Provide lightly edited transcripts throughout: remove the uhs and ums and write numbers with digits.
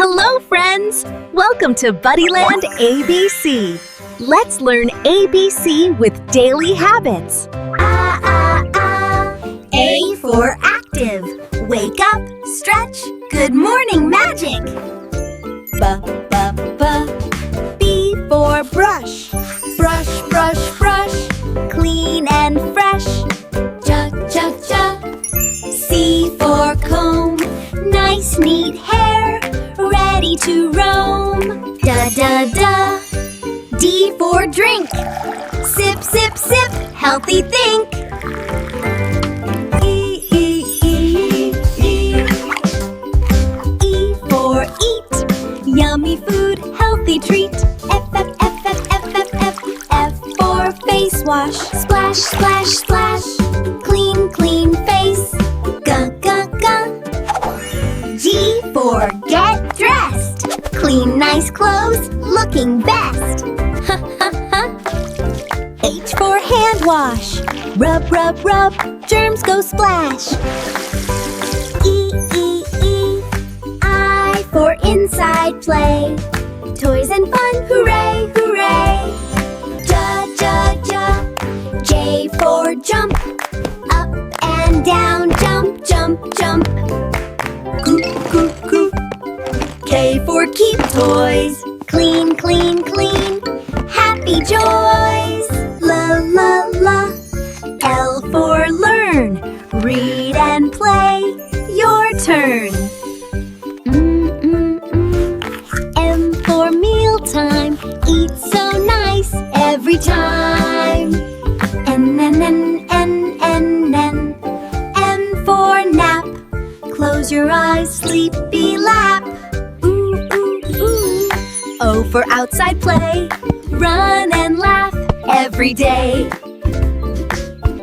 Hello, friends! Welcome to BuddyLand ABC. Let's learn ABC with daily habits. A for active. Wake up, stretch, good morning magic. B for brush. Brush, brush, brush, clean and fresh. C for comb. Nice, neat hair, ready to roam. D for drink. Sip, sip, sip, healthy think. E for eat. Yummy food, healthy treat. F for face wash. Splash, splash, splash, clean, clean face. G for get dressed. Clean, nice clothes, looking best. H for hand wash. Rub, rub, rub, germs go splash. I for inside play. Toys and fun, hooray, hooray. J for jump. Up and down, jump, jump, jump. K for keep toys. Clean, clean, clean, happy joys. La, la, la. L for learn. Read and play, your turn. M for mealtime. Eat so nice every time. N. M for nap. Close your eyes, sleepy lap. O for outside play. Run and laugh every day.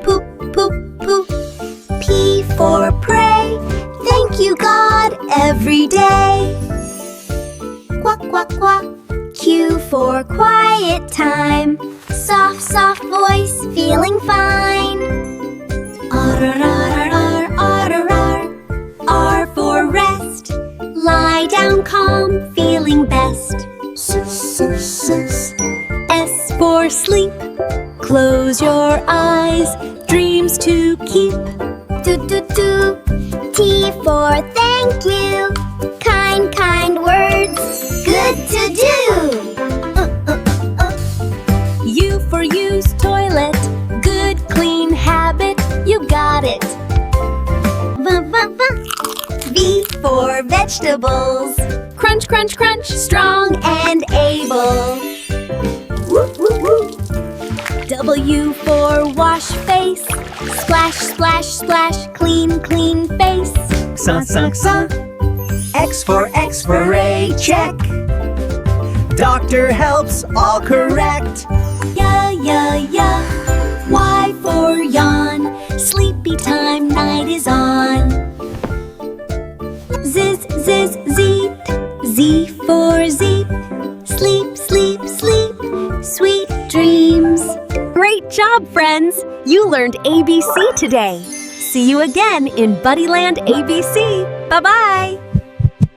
Poop, poop, poop. P for pray. Thank you, God, every day. Quack, quack, quack. Q for quiet time. Soft, soft voice, feeling fine. R for rest. Lie down calm, feeling best. S for sleep. Close your eyes, dreams to keep. T for thank you. Kind, kind words, good to do. U for use toilet. Good, clean habit, you got it. V for vegetables. Crunch, crunch, crunch, strong and able. W for wash face. Splash, splash, splash, clean, clean face. X for X-ray, check. Doctor helps, all correct. Yeah. Y for yawn. Sleepy time, night is on. Z for zeep. Sleep, sleep, sleep, sweet dreams. Great job, friends! You learned ABC today. See you again in BuddyLand ABC. Bye-bye!